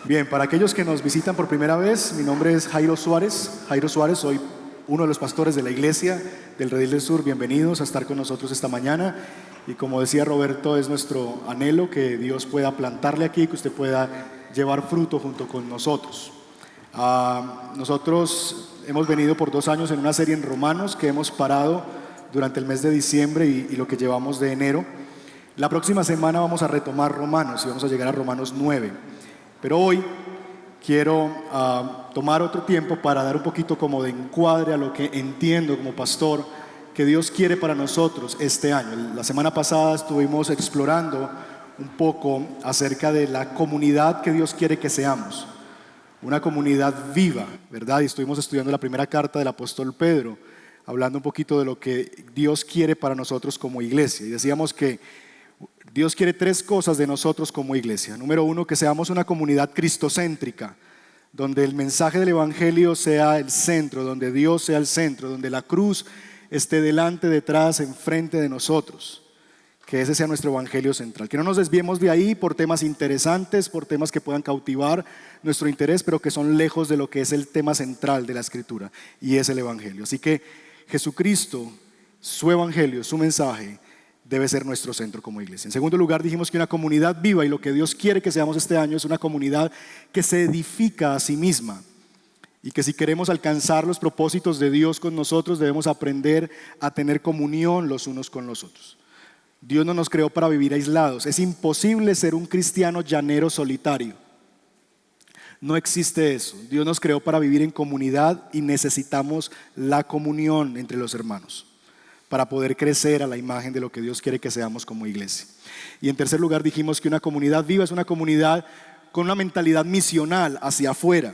Bien, para aquellos que nos visitan por primera vez, mi nombre es Jairo Suárez. Soy uno de los pastores de la iglesia del Redil del Sur. Bienvenidos a estar con nosotros esta mañana. Y como decía Roberto, es nuestro anhelo que Dios pueda plantarle aquí, que usted pueda llevar fruto junto con nosotros. Nosotros hemos venido por 2 años en una serie en Romanos que hemos parado durante el mes de diciembre y lo que llevamos de enero. La próxima semana vamos a retomar Romanos y vamos a llegar a Romanos 9. Pero hoy quiero tomar otro tiempo para dar un poquito como de encuadre a lo que entiendo como pastor que Dios quiere para nosotros este año. La semana pasada estuvimos explorando un poco acerca de la comunidad que Dios quiere que seamos. Una comunidad viva, ¿verdad? Y estuvimos estudiando la primera carta del apóstol Pedro, hablando un poquito de lo que Dios quiere para nosotros como iglesia. Y decíamos que Dios quiere 3 cosas de nosotros como iglesia. Número 1, que seamos una comunidad cristocéntrica, donde el mensaje del evangelio sea el centro, donde Dios sea el centro, donde la cruz esté delante, detrás, enfrente de nosotros. Que ese sea nuestro evangelio central. Que no nos desviemos de ahí por temas interesantes, por temas que puedan cautivar nuestro interés, pero que son lejos de lo que es el tema central de la Escritura, y es el evangelio. Así que Jesucristo, su evangelio, su mensaje, debe ser nuestro centro como iglesia. En segundo lugar, dijimos que una comunidad viva, y lo que Dios quiere que seamos este año es una comunidad que se edifica a sí misma, y que si queremos alcanzar los propósitos de Dios con nosotros, debemos aprender a tener comunión los unos con los otros. Dios no nos creó para vivir aislados. Es imposible ser un cristiano llanero solitario. No existe eso. Dios nos creó para vivir en comunidad y necesitamos la comunión entre los hermanos para poder crecer a la imagen de lo que Dios quiere que seamos como iglesia. Y en tercer lugar dijimos que una comunidad viva es una comunidad con una mentalidad misional hacia afuera.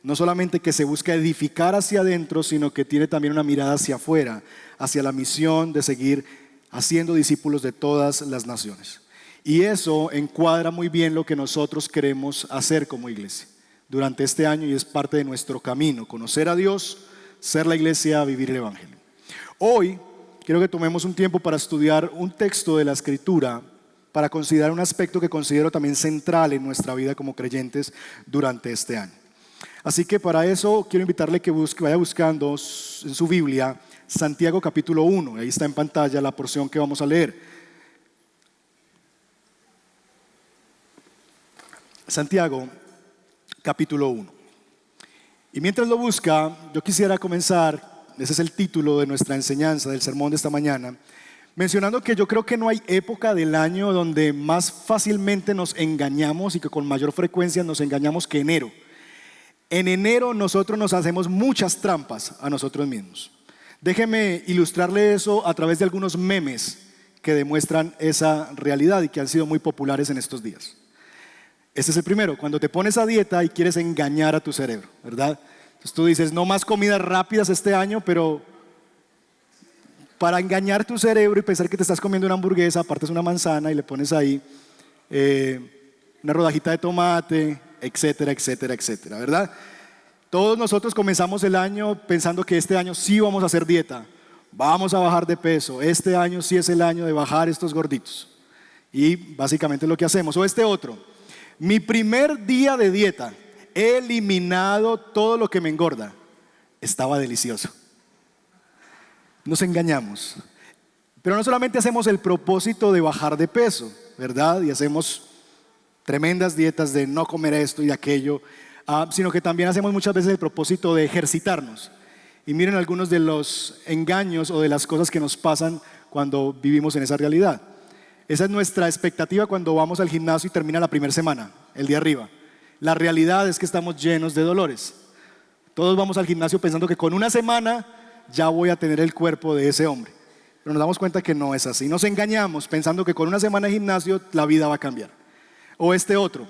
No solamente que se busca edificar hacia adentro, sino que tiene también una mirada hacia afuera, hacia la misión de seguir haciendo discípulos de todas las naciones. Y eso encuadra muy bien lo que nosotros queremos hacer como iglesia durante este año, y es parte de nuestro camino: conocer a Dios, ser la iglesia, vivir el evangelio. Hoy quiero que tomemos un tiempo para estudiar un texto de la Escritura, para considerar un aspecto que considero también central en nuestra vida como creyentes durante este año. Así que para eso quiero invitarle que vaya buscando en su Biblia Santiago capítulo 1, ahí está en pantalla la porción que vamos a leer. Santiago capítulo 1. Y mientras lo busca, yo quisiera comenzar, ese es el título de nuestra enseñanza, del sermón de esta mañana, mencionando que yo creo que no hay época del año donde más fácilmente nos engañamos y que con mayor frecuencia nos engañamos que enero. En enero nosotros nos hacemos muchas trampas a nosotros mismos. Déjeme ilustrarle eso a través de algunos memes que demuestran esa realidad y que han sido muy populares en estos días. Este es el primero: cuando te pones a dieta y quieres engañar a tu cerebro, ¿verdad? Entonces tú dices, no más comidas rápidas este año, pero para engañar tu cerebro y pensar que te estás comiendo una hamburguesa, apartas una manzana y le pones ahí una rodajita de tomate, etcétera, etcétera, etcétera, ¿verdad? Todos nosotros comenzamos el año pensando que este año sí vamos a hacer dieta, vamos a bajar de peso, este año sí es el año de bajar estos gorditos. Y básicamente es lo que hacemos. O este otro: mi primer día de dieta, he eliminado todo lo que me engorda, estaba delicioso. Nos engañamos. Pero no solamente hacemos el propósito de bajar de peso, ¿verdad? Y hacemos tremendas dietas de no comer esto y aquello, sino que también hacemos muchas veces el propósito de ejercitarnos. Y miren algunos de los engaños o de las cosas que nos pasan cuando vivimos en esa realidad. Esa es nuestra expectativa cuando vamos al gimnasio y termina la primera semana, el día arriba. La realidad es que estamos llenos de dolores. Todos vamos al gimnasio pensando que con una semana ya voy a tener el cuerpo de ese hombre. Pero nos damos cuenta que no es así. Nos engañamos pensando que con una semana de gimnasio la vida va a cambiar. O este otro: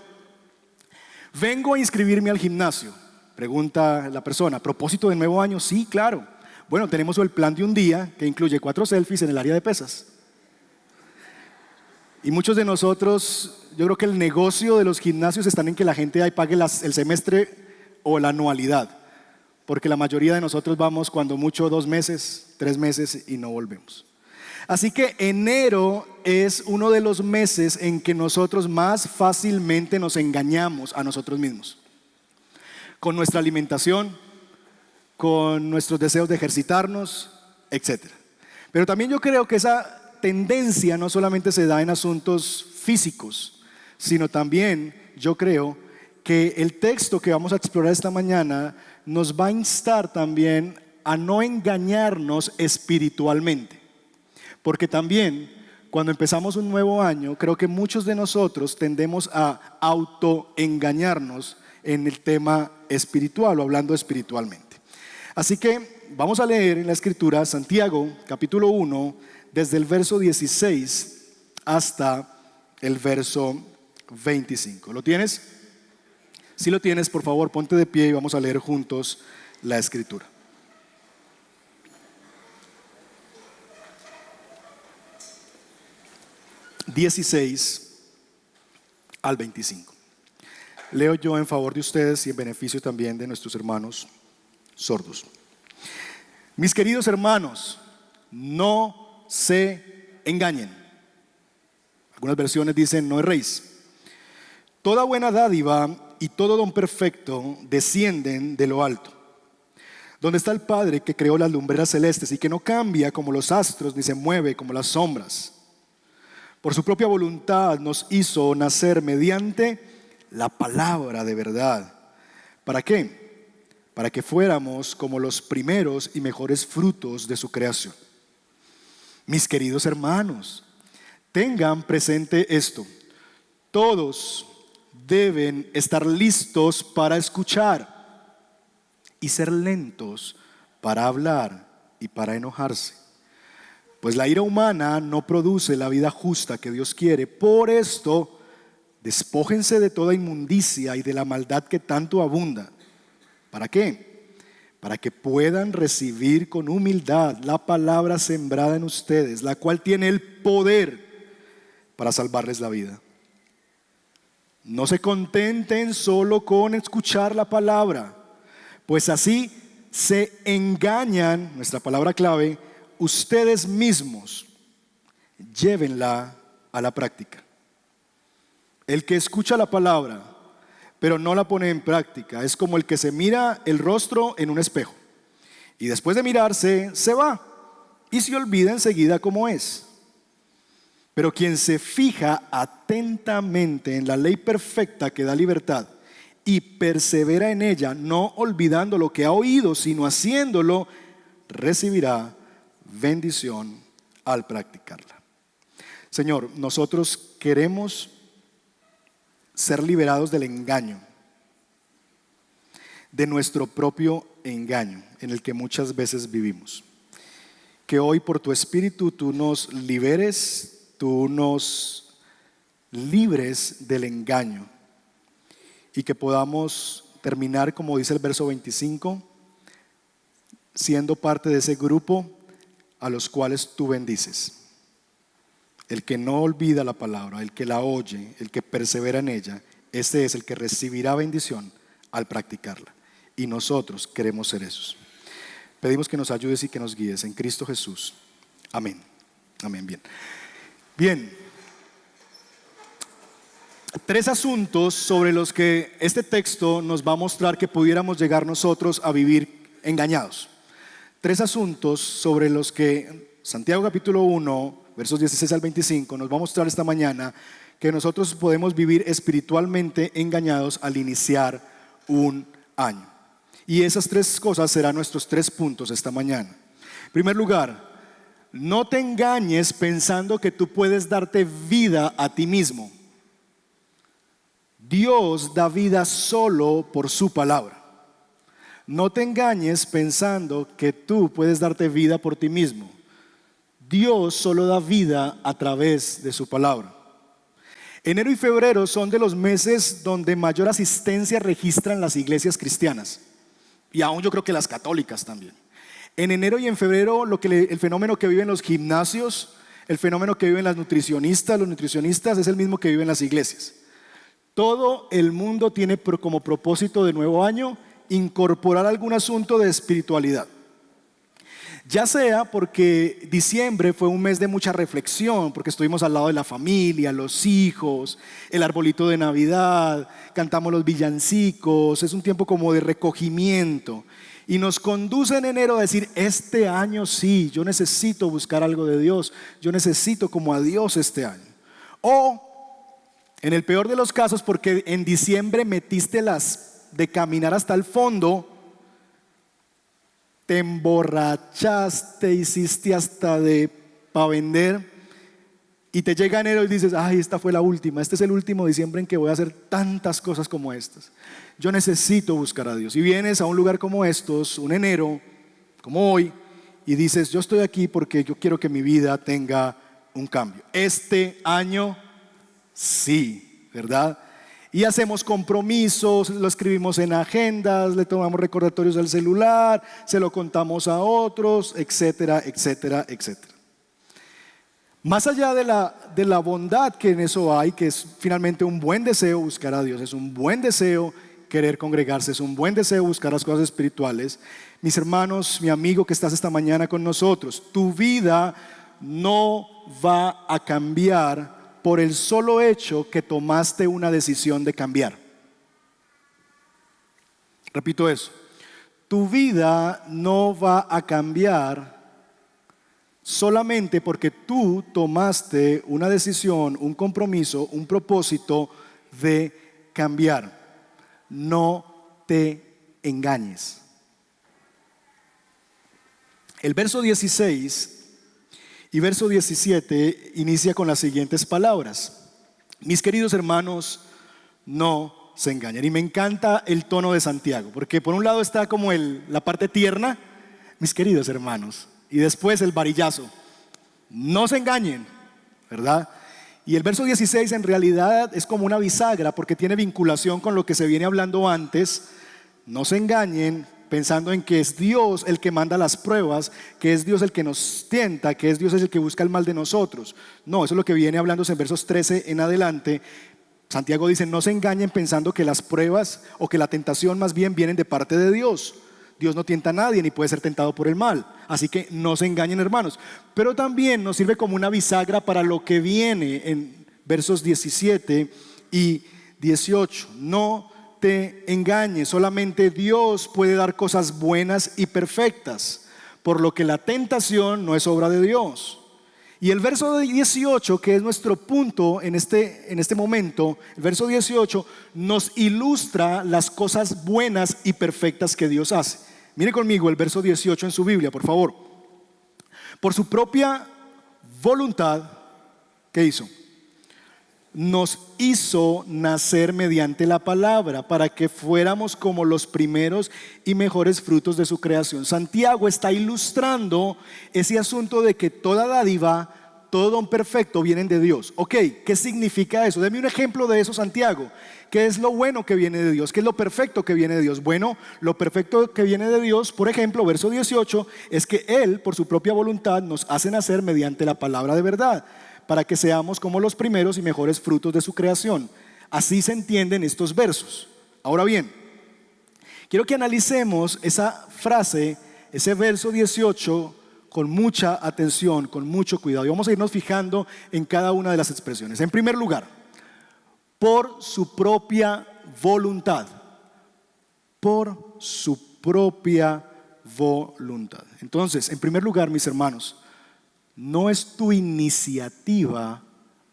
vengo a inscribirme al gimnasio. Pregunta la persona: ¿propósito de nuevo año? Sí, claro. Bueno, tenemos el plan de un día que incluye 4 selfies en el área de pesas. Y muchos de nosotros, yo creo que el negocio de los gimnasios está en que la gente ahí pague el semestre o la anualidad, porque la mayoría de nosotros vamos cuando mucho 2 meses, 3 meses y no volvemos. Así que enero es uno de los meses en que nosotros más fácilmente nos engañamos a nosotros mismos. Con nuestra alimentación, con nuestros deseos de ejercitarnos, etc. Pero también yo creo que esa tendencia no solamente se da en asuntos físicos, sino también yo creo que el texto que vamos a explorar esta mañana nos va a instar también a no engañarnos espiritualmente. Porque también cuando empezamos un nuevo año, creo que muchos de nosotros tendemos a autoengañarnos en el tema espiritual o hablando espiritualmente. Así que vamos a leer en la Escritura Santiago capítulo 1 desde el verso 16 hasta el verso 25. ¿Lo tienes? Si lo tienes, por favor, ponte de pie y vamos a leer juntos la Escritura. (16 al 25). Leo yo en favor de ustedes y en beneficio también de nuestros hermanos sordos. Mis queridos hermanos, no se engañen. Algunas versiones dicen no erréis. Toda buena dádiva y todo don perfecto descienden de lo alto, donde está el Padre que creó las lumbreras celestes y que no cambia como los astros ni se mueve como las sombras. Por su propia voluntad nos hizo nacer mediante la palabra de verdad. ¿Para qué? Para que fuéramos como los primeros y mejores frutos de su creación. Mis queridos hermanos, tengan presente esto. Todos deben estar listos para escuchar y ser lentos para hablar y para enojarse. Pues la ira humana no produce la vida justa que Dios quiere. Por esto, despójense de toda inmundicia y de la maldad que tanto abunda. ¿Para qué? Para que puedan recibir con humildad la palabra sembrada en ustedes, la cual tiene el poder para salvarles la vida. No se contenten solo con escuchar la palabra, pues así se engañan, nuestra palabra clave, ustedes mismos. Llévenla a la práctica. El que escucha la palabra pero no la pone en práctica es como el que se mira el rostro en un espejo y después de mirarse se va y se olvida enseguida cómo es. Pero quien se fija atentamente en la ley perfecta que da libertad y persevera en ella, no olvidando lo que ha oído sino haciéndolo, recibirá bendición al practicarla. Señor, nosotros queremos ser liberados del engaño, de nuestro propio engaño en el que muchas veces vivimos. Que hoy por tu Espíritu tú nos liberes, tú nos libres del engaño y que podamos terminar, como dice el verso 25, siendo parte de ese grupo a los cuales tú bendices. El que no olvida la palabra, el que la oye, el que persevera en ella, ese es el que recibirá bendición al practicarla. Y nosotros queremos ser esos. Pedimos que nos ayudes y que nos guíes en Cristo Jesús. Amén. Amén. Bien. 3 asuntos sobre los que este texto nos va a mostrar que pudiéramos llegar nosotros a vivir engañados. 3 asuntos sobre los que Santiago capítulo 1, versos 16 al 25, nos va a mostrar esta mañana que nosotros podemos vivir espiritualmente engañados al iniciar un año. Y esas 3 cosas serán nuestros 3 puntos esta mañana. En primer lugar, no te engañes pensando que tú puedes darte vida a ti mismo. Dios da vida solo por su palabra. No te engañes pensando que tú puedes darte vida por ti mismo. Dios solo da vida a través de su palabra. Enero y febrero son de los meses donde mayor asistencia registran las iglesias cristianas. Y aún yo creo que las católicas también. En enero y en febrero el fenómeno que viven los gimnasios, el fenómeno que viven las nutricionistas, los nutricionistas es el mismo que viven las iglesias. Todo el mundo tiene como propósito de nuevo año incorporar algún asunto de espiritualidad. Ya sea porque diciembre fue un mes de mucha reflexión, porque estuvimos al lado de la familia, los hijos, el arbolito de Navidad, cantamos los villancicos, es un tiempo como de recogimiento. Y nos conduce en enero a decir, este año sí, yo necesito buscar algo de Dios, yo necesito como a Dios este año. O, en el peor de los casos, porque en diciembre metiste las de caminar hasta el fondo, te emborrachaste, hiciste hasta de para vender y te llega enero y dices, ay, esta fue la última, este es el último diciembre en que voy a hacer tantas cosas como estas. Yo necesito buscar a Dios. Y vienes a un lugar como estos, un enero, como hoy, y dices, yo estoy aquí porque yo quiero que mi vida tenga un cambio. Este año, sí, ¿verdad? Y hacemos compromisos, lo escribimos en agendas, le tomamos recordatorios al celular, se lo contamos a otros, etcétera, etcétera, etcétera. Más allá de la bondad que en eso hay, que es finalmente un buen deseo buscar a Dios, es un buen deseo querer congregarse, es un buen deseo buscar las cosas espirituales. Mis hermanos, mi amigo que estás esta mañana con nosotros, tu vida no va a cambiar por el solo hecho que tomaste una decisión de cambiar. Repito eso, tu vida no va a cambiar solamente porque tú tomaste una decisión, un compromiso, un propósito de cambiar. No te engañes. El verso 16 y verso 17 inicia con las siguientes palabras: mis queridos hermanos, no se engañen. Y me encanta el tono de Santiago, porque por un lado está como la parte tierna, mis queridos hermanos, y después el varillazo, no se engañen, ¿verdad? Y el verso 16 en realidad es como una bisagra, porque tiene vinculación con lo que se viene hablando antes. No se engañen pensando en que es Dios el que manda las pruebas, que es Dios el que nos tienta, que es Dios el que busca el mal de nosotros. No, eso es lo que viene hablándose en versos 13 en adelante. Santiago dice, no se engañen pensando que las pruebas o que la tentación más bien vienen de parte de Dios. Dios no tienta a nadie ni puede ser tentado por el mal. Así que no se engañen, hermanos. Pero también nos sirve como una bisagra para lo que viene en versos 17 y 18. No te engañes, solamente Dios puede dar cosas buenas y perfectas, por lo que la tentación no es obra de Dios. Y el verso 18, que es nuestro punto en este momento, el verso 18 nos ilustra las cosas buenas y perfectas que Dios hace. Mire conmigo el verso 18 en su Biblia, por favor. Por su propia voluntad, ¿qué hizo? Nos hizo nacer mediante la palabra para que fuéramos como los primeros y mejores frutos de su creación. Santiago está ilustrando ese asunto de que toda dádiva, todo don perfecto vienen de Dios. Ok, ¿qué significa eso? Deme un ejemplo de eso, Santiago. ¿Qué es lo bueno que viene de Dios? ¿Qué es lo perfecto que viene de Dios? Bueno, lo perfecto que viene de Dios, por ejemplo, verso 18, es que Él, por su propia voluntad, nos hace nacer mediante la palabra de verdad, para que seamos como los primeros y mejores frutos de su creación. Así se entienden estos versos. Ahora bien, quiero que analicemos esa frase, ese verso 18, con mucha atención, con mucho cuidado. Y vamos a irnos fijando en cada una de las expresiones. En primer lugar, por su propia voluntad. Por su propia voluntad. Entonces, en primer lugar, mis hermanos, no es tu iniciativa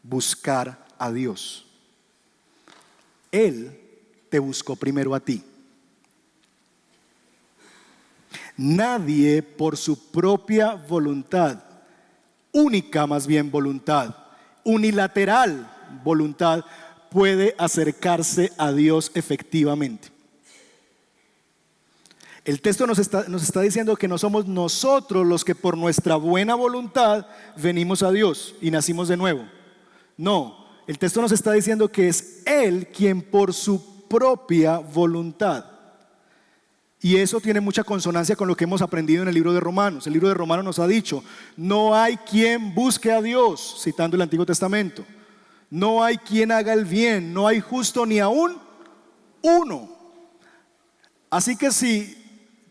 buscar a Dios. Él te buscó primero a ti. Nadie por su propia voluntad, única más bien voluntad, unilateral voluntad, puede acercarse a Dios efectivamente. El texto nos está diciendo que no somos nosotros los que por nuestra buena voluntad venimos a Dios y nacimos de nuevo. No, el texto nos está diciendo que es Él quien por su propia voluntad. Y eso tiene mucha consonancia con lo que hemos aprendido en el libro de Romanos. El libro de Romanos nos ha dicho, no hay quien busque a Dios, citando el Antiguo Testamento. No hay quien haga el bien, no hay justo ni aún uno. Así que si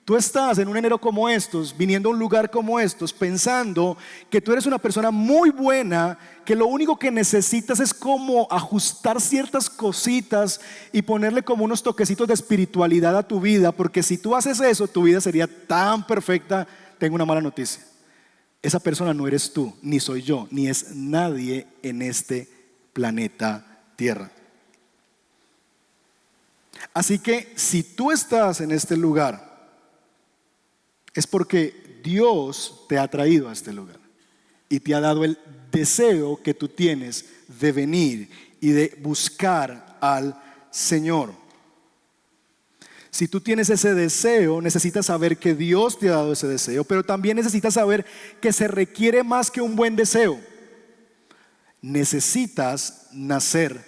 Tú estás en un enero como estos, viniendo a un lugar como estos, pensando que tú eres una persona muy buena, que lo único que necesitas es como ajustar ciertas cositas y ponerle como unos toquecitos de espiritualidad a tu vida, porque si tú haces eso, tu vida sería tan perfecta. Tengo una mala noticia. Esa persona no eres tú, ni soy yo, ni es nadie en este planeta Tierra. Así que si tú estás en este lugar, es porque Dios te ha traído a este lugar y te ha dado el deseo que tú tienes de venir y de buscar al Señor. Si tú tienes ese deseo, necesitas saber que Dios te ha dado ese deseo, pero también necesitas saber que se requiere más que un buen deseo. Necesitas nacer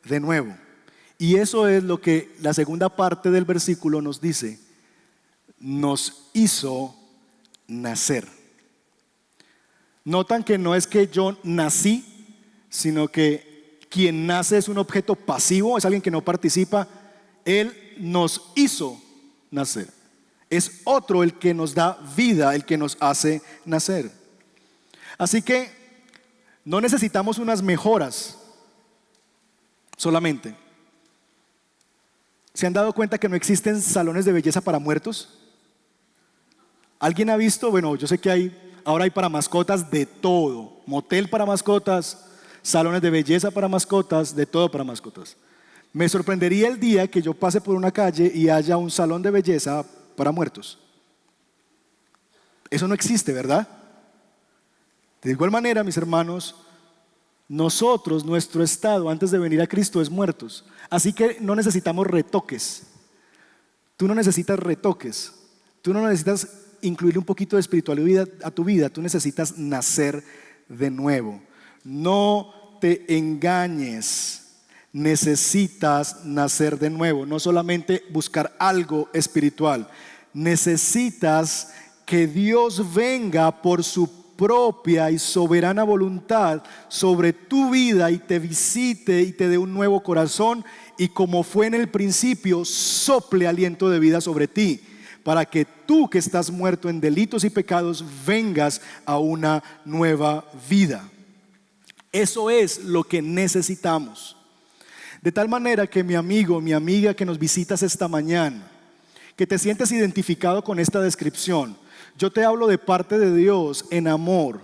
de nuevo. Y eso es lo que la segunda parte del versículo nos dice. Nos hizo nacer. Notan que no es que yo nací, sino que quien nace es un objeto pasivo, es alguien que no participa. Él nos hizo nacer. Es otro el que nos da vida, el que nos hace nacer. Así que no necesitamos unas mejoras solamente. ¿Se han dado cuenta que no existen salones de belleza para muertos? ¿Alguien ha visto? Bueno, yo sé que ahora hay para mascotas de todo. Motel para mascotas, salones de belleza para mascotas, de todo para mascotas. Me sorprendería el día que yo pase por una calle y haya un salón de belleza para muertos. Eso no existe, ¿verdad? De igual manera, mis hermanos, nosotros, nuestro estado antes de venir a Cristo es muertos. Así que no necesitamos retoques. Tú no necesitas retoques. Tú no necesitas incluirle un poquito de espiritualidad a tu vida. Tú necesitas nacer de nuevo. No te engañes. Necesitas nacer de nuevo. No solamente buscar algo espiritual. Necesitas que Dios venga por su propia y soberana voluntad sobre tu vida y te visite y te dé un nuevo corazón, y como fue en el principio, sople aliento de vida sobre ti, para que tú, que estás muerto en delitos y pecados, vengas a una nueva vida. Eso es lo que necesitamos. De tal manera que mi amigo, mi amiga que nos visitas esta mañana, que te sientes identificado con esta descripción, yo te hablo de parte de Dios en amor,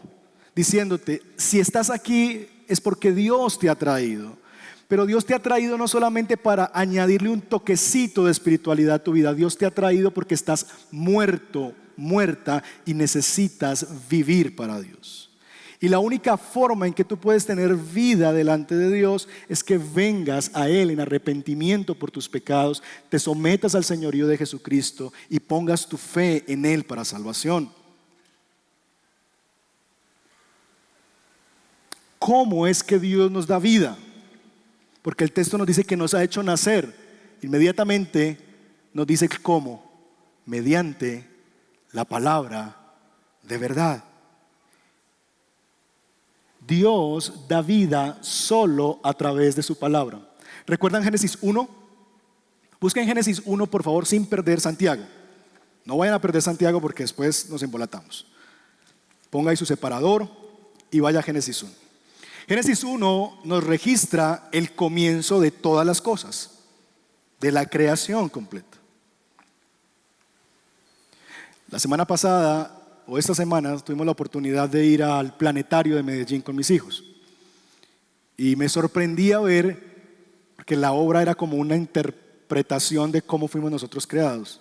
diciéndote, si estás aquí es porque Dios te ha traído. Pero Dios te ha traído no solamente para añadirle un toquecito de espiritualidad a tu vida. Dios te ha traído porque estás muerto, muerta, y necesitas vivir para Dios. Y la única forma en que tú puedes tener vida delante de Dios es que vengas a Él en arrepentimiento por tus pecados, te sometas al señorío de Jesucristo y pongas tu fe en Él para salvación. ¿Cómo es que Dios nos da vida? Porque el texto nos dice que nos ha hecho nacer. Inmediatamente nos dice cómo: mediante la palabra de verdad. Dios da vida solo a través de su palabra. ¿Recuerdan Génesis 1? Busquen Génesis 1, por favor, sin perder Santiago. No vayan a perder Santiago porque después nos embolatamos. Ponga ahí su separador y vaya a Génesis 1. Génesis 1 nos registra el comienzo de todas las cosas, de la creación completa. La semana pasada, o esta semana, tuvimos la oportunidad de ir al planetario de Medellín con mis hijos. Y me sorprendía ver, porque la obra era como una interpretación de cómo fuimos nosotros creados.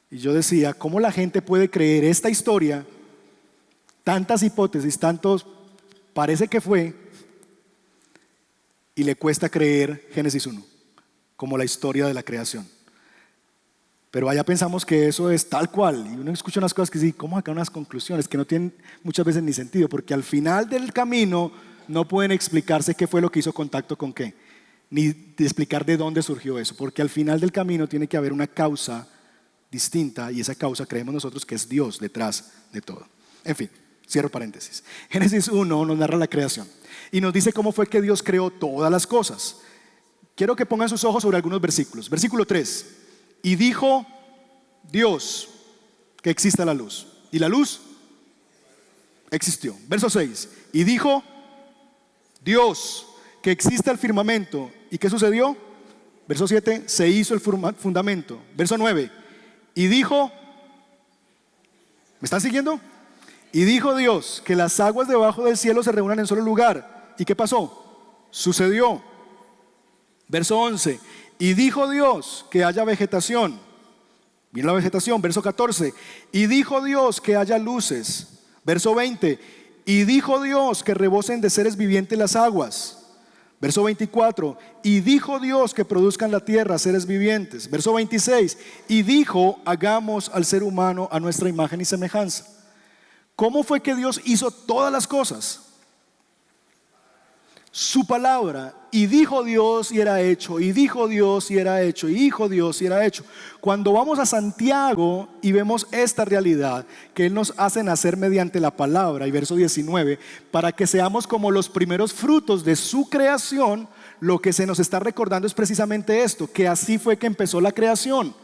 Y yo decía, ¿cómo la gente puede creer esta historia? Tantas hipótesis, tantos parece que fue, y le cuesta creer Génesis 1 como la historia de la creación. Pero allá pensamos que eso es tal cual, y uno escucha unas cosas que sí, ¿cómo sacar unas conclusiones que no tienen muchas veces ni sentido? Porque al final del camino no pueden explicarse qué fue lo que hizo contacto con qué, ni de explicar de dónde surgió eso, porque al final del camino tiene que haber una causa distinta, y esa causa creemos nosotros que es Dios detrás de todo. En fin, cierro paréntesis. Génesis 1 nos narra la creación y nos dice cómo fue que Dios creó todas las cosas. Quiero que pongan sus ojos sobre algunos versículos. Versículo 3. Y dijo, Dios que exista la luz. Y la luz existió. Verso 6. Y dijo Dios que exista el firmamento. ¿Y qué sucedió? Verso 7. Se hizo el fundamento. Verso 9. Y dijo, ¿me están siguiendo? Y dijo Dios que las aguas debajo del cielo se reúnan en solo lugar. ¿Y qué pasó? Sucedió. Verso 11. Y dijo Dios que haya vegetación. Mira la vegetación. Verso 14. Y dijo Dios que haya luces. Verso 20. Y dijo Dios que rebosen de seres vivientes las aguas. Verso 24. Y dijo Dios que produzcan la tierra seres vivientes. Verso 26. Y dijo, hagamos al ser humano a nuestra imagen y semejanza. ¿Cómo fue que Dios hizo todas las cosas? Su palabra. Y dijo Dios y era hecho. Y dijo Dios y era hecho. Y dijo Dios y era hecho. Cuando vamos a Santiago y vemos esta realidad que Él nos hace nacer mediante la palabra, y verso 19, para que seamos como los primeros frutos de su creación, lo que se nos está recordando es precisamente esto, que así fue que empezó la creación.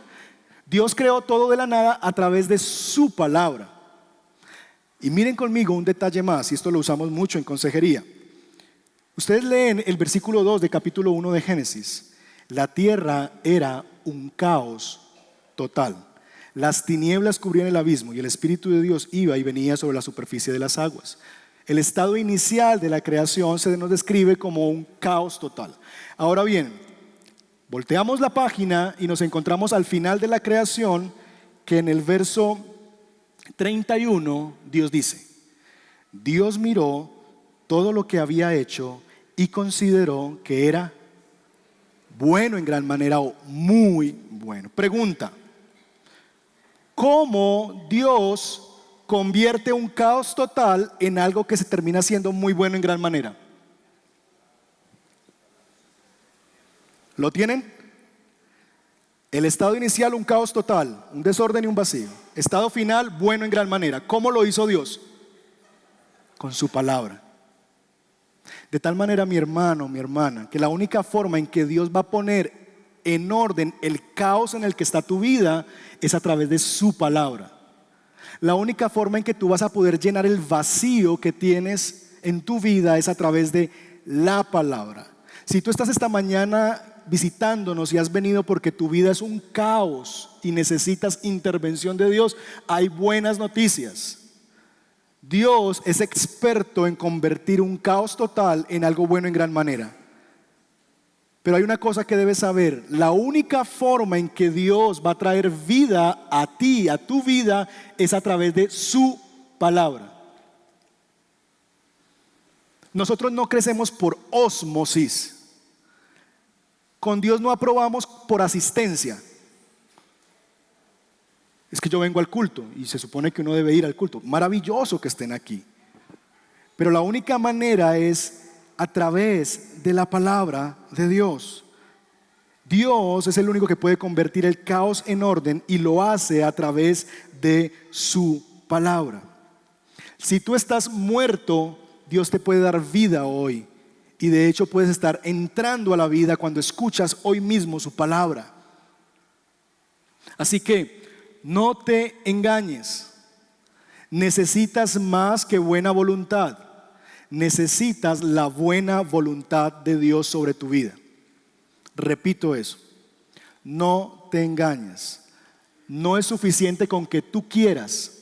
Dios creó todo de la nada a través de su palabra. Y miren conmigo un detalle más, y esto lo usamos mucho en consejería. Ustedes leen el versículo 2 de capítulo 1 de Génesis. La tierra era un caos total. Las tinieblas cubrían el abismo y el Espíritu de Dios iba y venía sobre la superficie de las aguas. El estado inicial de la creación se nos describe como un caos total. Ahora bien, volteamos la página y nos encontramos al final de la creación, que en el verso 31 Dios dice: Dios miró todo lo que había hecho y consideró que era bueno en gran manera o muy bueno. Pregunta: ¿cómo Dios convierte un caos total en algo que se termina siendo muy bueno en gran manera? ¿Lo tienen? El estado inicial, un caos total, un desorden y un vacío. Estado final, bueno en gran manera. ¿Cómo lo hizo Dios? Con su palabra. De tal manera, mi hermano, mi hermana, que la única forma en que Dios va a poner en orden el caos en el que está tu vida es a través de su palabra. La única forma en que tú vas a poder llenar el vacío que tienes en tu vida es a través de la palabra. Si tú estás esta mañana visitándonos y has venido porque tu vida es un caos y necesitas intervención de Dios, hay buenas noticias. Dios es experto en convertir un caos total en algo bueno en gran manera. Pero hay una cosa que debes saber: la única forma en que Dios va a traer vida a ti, a tu vida, es a través de su palabra. Nosotros no crecemos por ósmosis. Con Dios no aprobamos por asistencia. Es que yo vengo al culto y se supone que uno debe ir al culto. Maravilloso que estén aquí. Pero la única manera es a través de la palabra de Dios. Dios es el único que puede convertir el caos en orden y lo hace a través de su palabra. Si tú estás muerto, Dios te puede dar vida hoy. Y de hecho puedes estar entrando a la vida cuando escuchas hoy mismo su palabra. Así que no te engañes. Necesitas más que buena voluntad. Necesitas la buena voluntad de Dios sobre tu vida. Repito eso. No te engañes. No es suficiente con que tú quieras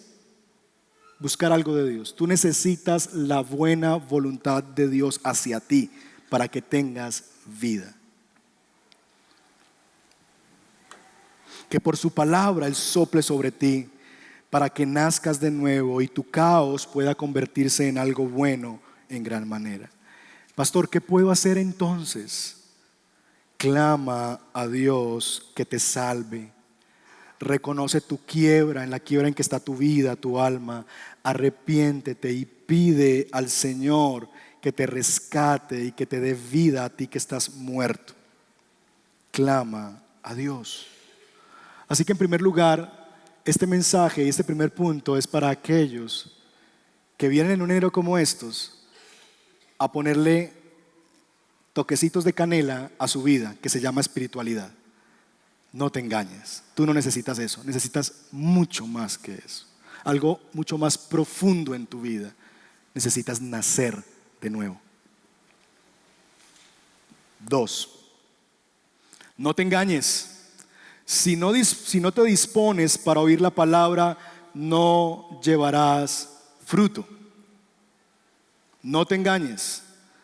buscar algo de Dios. Tú necesitas la buena voluntad de Dios hacia ti para que tengas vida. Que por su palabra Él sople sobre ti para que nazcas de nuevo y tu caos pueda convertirse en algo bueno en gran manera. Pastor, ¿qué puedo hacer entonces? Clama a Dios que te salve. Reconoce tu quiebra, en la quiebra en que está tu vida, tu alma. Arrepiéntete y pide al Señor que te rescate y que te dé vida a ti que estás muerto. Clama a Dios. Así que en primer lugar, este mensaje y este primer punto es para aquellos que vienen en un enero como estos a ponerle toquecitos de canela a su vida, que se llama espiritualidad. No te engañes. Tú no necesitas eso. Necesitas mucho más que eso. Algo mucho más profundo en tu vida. Necesitas nacer de nuevo. 2. No te engañes. Si no te dispones para oír la palabra, no llevarás fruto. No te engañes.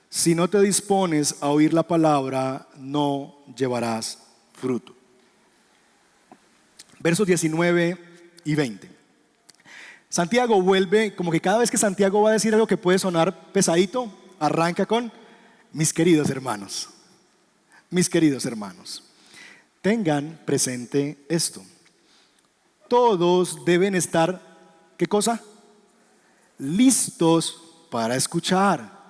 Si no te dispones a oír la palabra, no llevarás fruto. Versos 19 y 20. Santiago vuelve, como que cada vez que Santiago va a decir algo que puede sonar pesadito, arranca con: mis queridos hermanos. Mis queridos hermanos, tengan presente esto. Todos deben estar, ¿qué cosa? Listos para escuchar.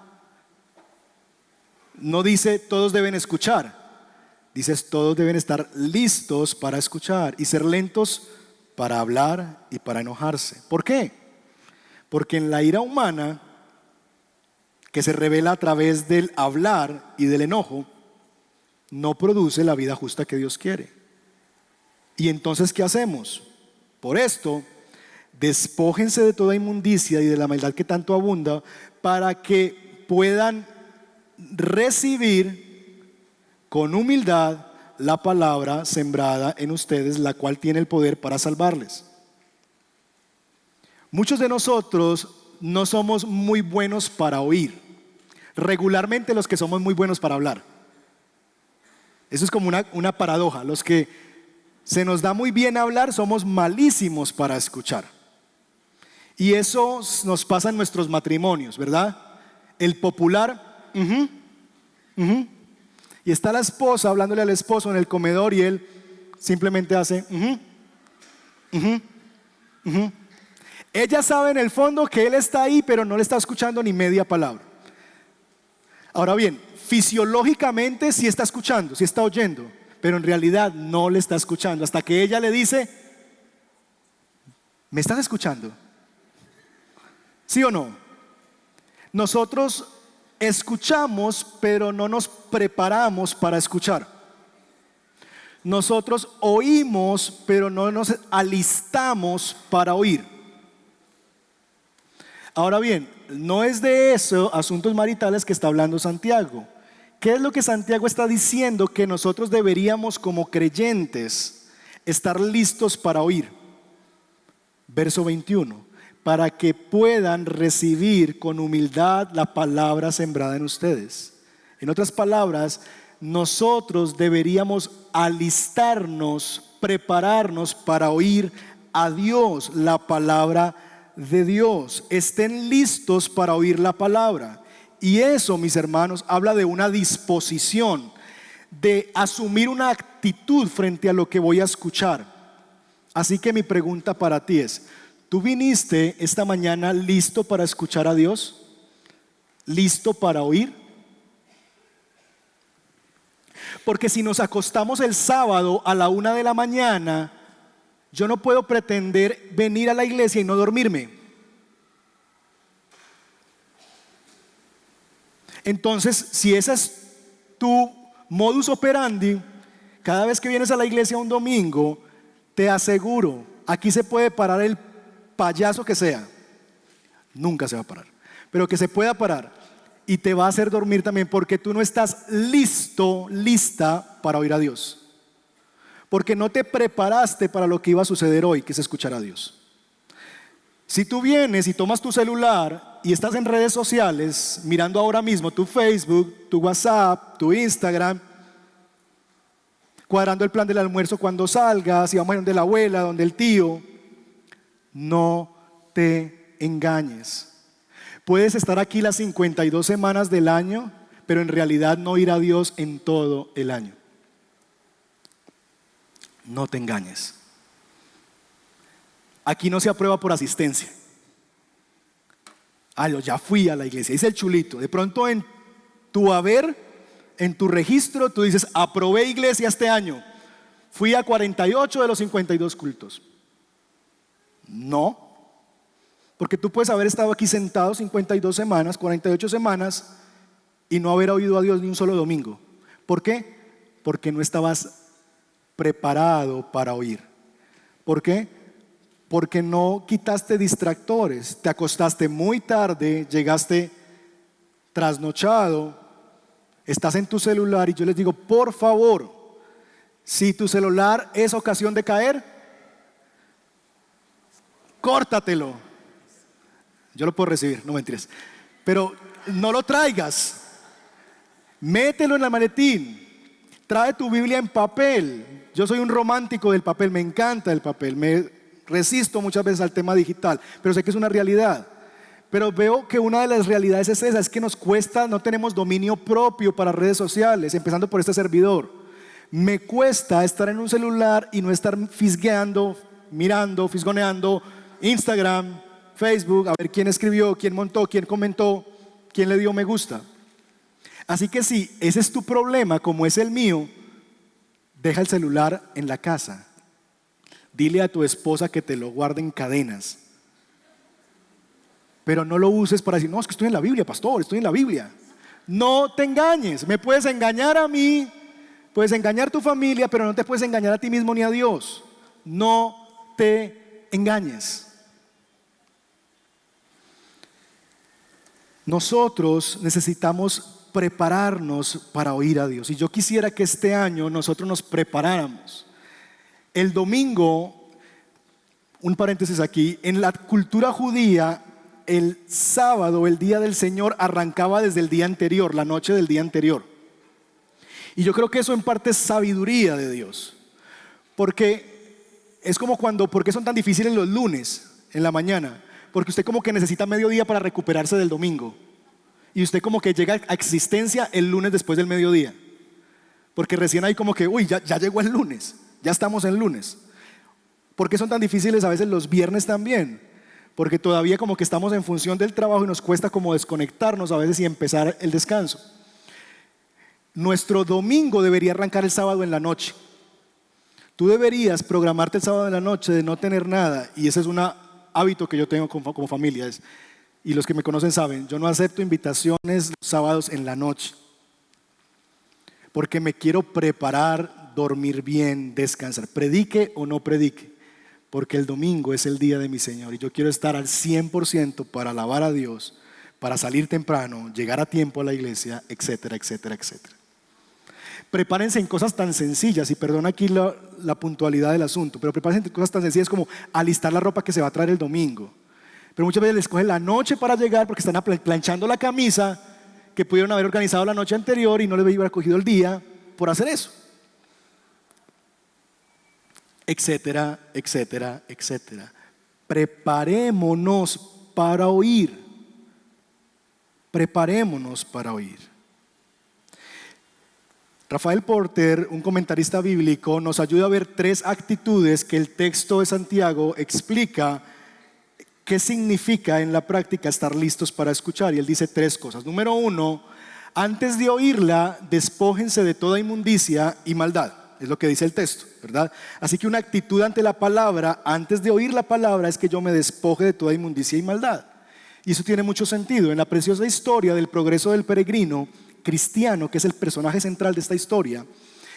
No dice todos deben escuchar, dices todos deben estar listos para escuchar y ser lentos para hablar y para enojarse. ¿Por qué? Porque en la ira humana, que se revela a través del hablar y del enojo, no produce la vida justa que Dios quiere. Y entonces, ¿qué hacemos? Por esto, despójense de toda inmundicia y de la maldad que tanto abunda, para que puedan recibir con humildad la palabra sembrada en ustedes, la cual tiene el poder para salvarles. Muchos de nosotros no somos muy buenos para oír. Regularmente los que somos muy buenos para hablar. Eso es como una paradoja. Los que se nos da muy bien hablar somos malísimos para escuchar. Y eso nos pasa en nuestros matrimonios, ¿verdad? El popular, y está la esposa hablándole al esposo en el comedor y él simplemente hace, Ella sabe en el fondo que él está ahí, pero no le está escuchando ni media palabra. Ahora bien, fisiológicamente sí está escuchando, sí está oyendo, pero en realidad no le está escuchando, hasta que ella le dice: ¿me estás escuchando? ¿Sí o no? Nosotros escuchamos, pero no nos preparamos para escuchar. Nosotros oímos, pero no nos alistamos para oír. Ahora bien, no es de eso, asuntos maritales, que está hablando Santiago. ¿Qué es lo que Santiago está diciendo? Que nosotros deberíamos, como creyentes, estar listos para oír. Verso 21. Para que puedan recibir con humildad la palabra sembrada en ustedes. En otras palabras, nosotros deberíamos alistarnos, prepararnos para oír a Dios, la palabra de Dios. Estén listos para oír la palabra. Y eso, mis hermanos, habla de una disposición, de asumir una actitud frente a lo que voy a escuchar. Así que mi pregunta para ti es: ¿tú viniste esta mañana listo para escuchar a Dios? ¿Listo para oír? Porque si nos acostamos el sábado a la 1 de la mañana, yo no puedo pretender venir a la iglesia y no dormirme. Entonces, si ese es tu modus operandi, cada vez que vienes a la iglesia un domingo, te aseguro, aquí se puede parar el payaso que sea, nunca se va a parar, pero que se pueda parar y te va a hacer dormir también, porque tú no estás listo, lista para oír a Dios, porque no te preparaste para lo que iba a suceder hoy, que es escuchar a Dios. Si tú vienes y tomas tu celular y estás en redes sociales, mirando ahora mismo tu Facebook, tu WhatsApp, tu Instagram, cuadrando el plan del almuerzo cuando salgas, si vamos a ir donde la abuela, donde el tío, no te engañes. Puedes estar aquí las 52 semanas del año, pero en realidad no ir a Dios en todo el año. No te engañes. Aquí no se aprueba por asistencia. Yo ya fui a la iglesia, dice el chulito. De pronto en tu haber, en tu registro, tú dices: aprobé iglesia este año. Fui a 48 de los 52 cultos. No, porque tú puedes haber estado aquí sentado 52 semanas, 48 semanas y no haber oído a Dios ni un solo domingo. ¿Por qué? Porque no estabas preparado para oír. ¿Por qué? Porque no quitaste distractores, te acostaste muy tarde, llegaste trasnochado, estás en tu celular y yo les digo, por favor, si tu celular es ocasión de caer, córtatelo. Yo lo puedo recibir, no mentiras, pero no lo traigas. Mételo en el maletín. Trae tu Biblia en papel. Yo soy un romántico del papel, me encanta el papel. Me resisto muchas veces al tema digital, pero sé que es una realidad. Pero veo que una de las realidades es esa, es que nos cuesta, no tenemos dominio propio para redes sociales, empezando por este servidor. Me cuesta estar en un celular y no estar fisgueando, mirando, fisgoneando Instagram, Facebook, a ver quién escribió, quién montó, quién comentó, quién le dio me gusta. Así que si ese es tu problema, como es el mío, deja el celular en la casa. Dile a tu esposa que te lo guarde en cadenas. Pero no lo uses para decir, no, es que estoy en la Biblia, pastor, estoy en la Biblia. No te engañes, me puedes engañar a mí, puedes engañar a tu familia, pero no te puedes engañar a ti mismo ni a Dios. No te engañes. Nosotros necesitamos prepararnos para oír a Dios. Y yo quisiera que este año nosotros nos preparáramos. El domingo, un paréntesis aquí, en la cultura judía, el sábado, el día del Señor, arrancaba desde el día anterior, la noche del día anterior. Y yo creo que eso en parte es sabiduría de Dios. Porque es como ¿por qué son tan difíciles los lunes en la mañana? Porque usted como que necesita mediodía para recuperarse del domingo. Y usted como que llega a existencia el lunes después del mediodía. Porque recién hay como que, uy, ya llegó el lunes, ya estamos en lunes. ¿Por qué son tan difíciles a veces los viernes también? Porque todavía como que estamos en función del trabajo y nos cuesta como desconectarnos a veces y empezar el descanso. Nuestro domingo debería arrancar el sábado en la noche. Tú deberías programarte el sábado en la noche de no tener nada, y ese es un hábito que yo tengo como familia. Y los que me conocen saben, yo no acepto invitaciones los sábados en la noche, porque me quiero preparar, dormir bien, descansar, predique o no predique, porque el domingo es el día de mi Señor y yo quiero estar al 100% para alabar a Dios, para salir temprano, llegar a tiempo a la iglesia, etcétera, etcétera, etcétera. Prepárense en cosas tan sencillas, y perdona aquí la puntualidad del asunto, pero prepárense en cosas tan sencillas como alistar la ropa que se va a traer el domingo. Pero muchas veces les cogen la noche para llegar porque están planchando la camisa que pudieron haber organizado la noche anterior y no les hubiera cogido el día por hacer eso. Etcétera, etcétera, etcétera. Preparémonos para oír. Preparémonos para oír. Rafael Porter, un comentarista bíblico, nos ayuda a ver 3 actitudes que el texto de Santiago explica qué significa en la práctica estar listos para escuchar. Y él dice 3 cosas. Número 1, antes de oírla, despójense de toda inmundicia y maldad. Es lo que dice el texto, ¿verdad? Así que una actitud ante la palabra, antes de oír la palabra, es que yo me despoje de toda inmundicia y maldad. Y eso tiene mucho sentido. En la preciosa historia del progreso del peregrino cristiano, que es el personaje central de esta historia,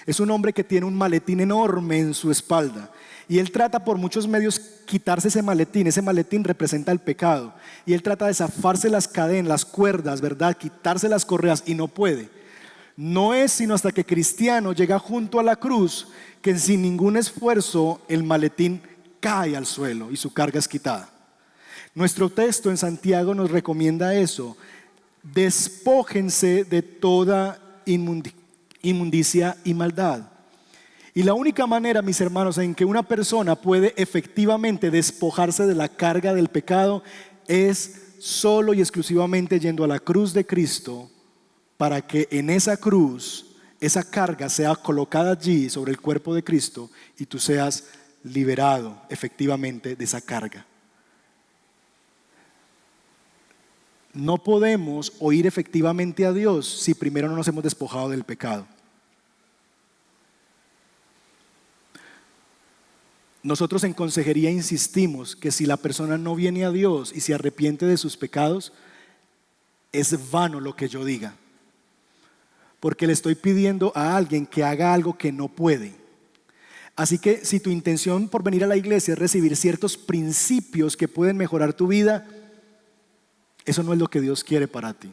es un hombre que tiene un maletín enorme en su espalda. Y él trata por muchos medios quitarse ese maletín representa el pecado. Y él trata de zafarse las cadenas, las cuerdas, ¿verdad? Quitarse las correas y no puede. No es sino hasta que Cristiano llega junto a la cruz que sin ningún esfuerzo el maletín cae al suelo y su carga es quitada. Nuestro texto en Santiago nos recomienda eso. Despójense de toda inmundicia y maldad. Y la única manera, mis hermanos, en que una persona puede efectivamente despojarse de la carga del pecado es solo y exclusivamente yendo a la cruz de Cristo, para que en esa cruz esa carga sea colocada allí sobre el cuerpo de Cristo y tú seas liberado efectivamente de esa carga. No podemos oír efectivamente a Dios si primero no nos hemos despojado del pecado. Nosotros en consejería insistimos que si la persona no viene a Dios y se arrepiente de sus pecados, es vano lo que yo diga, porque le estoy pidiendo a alguien que haga algo que no puede. Así que si tu intención por venir a la iglesia es recibir ciertos principios que pueden mejorar tu vida, eso no es lo que Dios quiere para ti.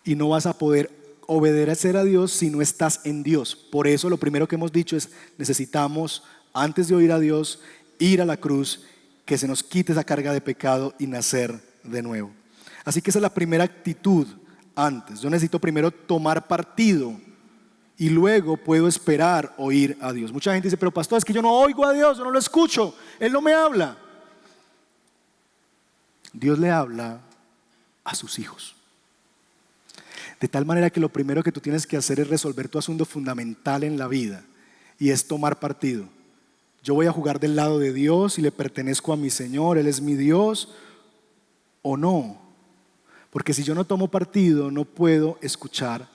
Y no vas a poder obedecer a Dios si no estás en Dios. Por eso lo primero que hemos dicho es: necesitamos, antes de oír a Dios, ir a la cruz, que se nos quite esa carga de pecado y nacer de nuevo. Así que esa es la primera actitud antes. Yo necesito primero tomar partido y luego puedo esperar oír a Dios. Mucha gente dice: pero pastor, es que yo no oigo a Dios, yo no lo escucho, Él no me habla. Dios le habla a sus hijos. De tal manera que lo primero que tú tienes que hacer es resolver tu asunto fundamental en la vida, y es tomar partido. Yo voy a jugar del lado de Dios y le pertenezco a mi Señor, Él es mi Dios, o no. Porque si yo no tomo partido, no puedo escuchar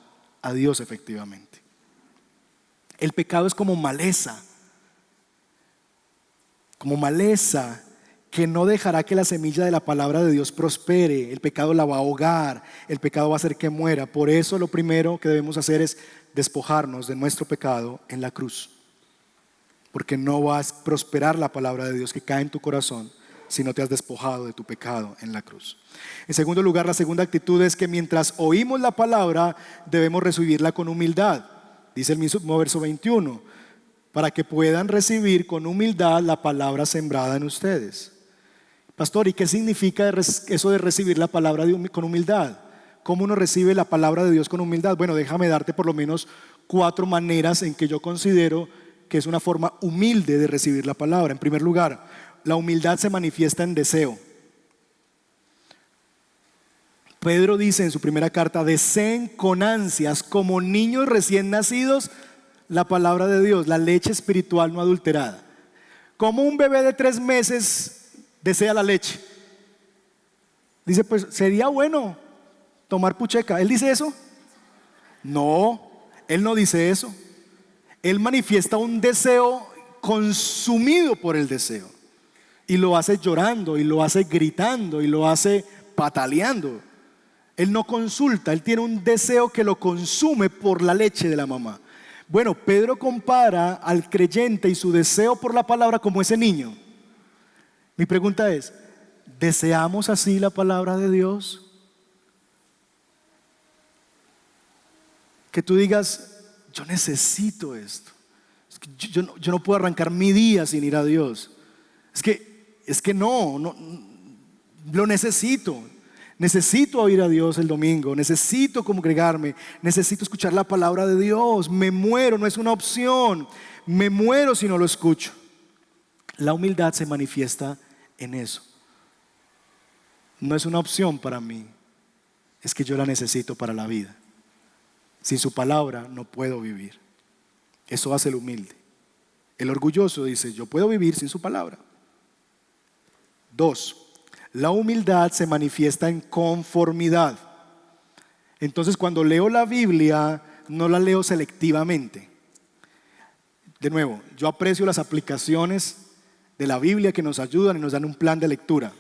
a Dios efectivamente. El pecado es como maleza que no dejará que la semilla de la palabra de Dios prospere. El pecado la va a ahogar, el pecado va a hacer que muera. Por eso lo primero que debemos hacer es despojarnos de nuestro pecado en la cruz. Porque no va a prosperar la palabra de Dios que cae en tu corazón si no te has despojado de tu pecado en la cruz. En segundo lugar, la segunda actitud es que mientras oímos la palabra debemos recibirla con humildad. Dice el mismo verso 21, para que puedan recibir con humildad la palabra sembrada en ustedes. Pastor, ¿y qué significa eso de recibir la palabra con humildad? ¿Cómo uno recibe la palabra de Dios con humildad? Bueno, déjame darte por lo menos 4 maneras en que yo considero que es una forma humilde de recibir la palabra. En primer lugar, la humildad se manifiesta en deseo. Pedro dice en su primera carta: deseen con ansias como niños recién nacidos la palabra de Dios, la leche espiritual no adulterada. Como un bebé de 3 meses desea la leche. Dice: pues sería bueno tomar pucheca. ¿Él dice eso? No, él no dice eso. Él manifiesta un deseo consumido por el deseo, y lo hace llorando, y lo hace gritando, y lo hace pataleando. Él no consulta, él tiene un deseo que lo consume por la leche de la mamá. Bueno, Pedro compara al creyente y su deseo por la palabra como ese niño. Mi pregunta es: ¿deseamos así la palabra de Dios? Que tú digas: yo necesito esto. Es que yo no puedo arrancar mi día sin ir a Dios. Es que no lo necesito. Necesito oír a Dios el domingo, necesito congregarme, necesito escuchar la palabra de Dios. Me muero, no es una opción. Me muero si no lo escucho. La humildad se manifiesta en eso. No es una opción para mí, es que yo la necesito para la vida. Sin su palabra no puedo vivir. Eso hace el humilde. El orgulloso dice: yo puedo vivir sin su palabra. 2. La humildad se manifiesta en conformidad. Entonces, cuando leo la Biblia, no la leo selectivamente. De nuevo, yo aprecio las aplicaciones de la Biblia que nos ayudan y nos dan un plan de lectura.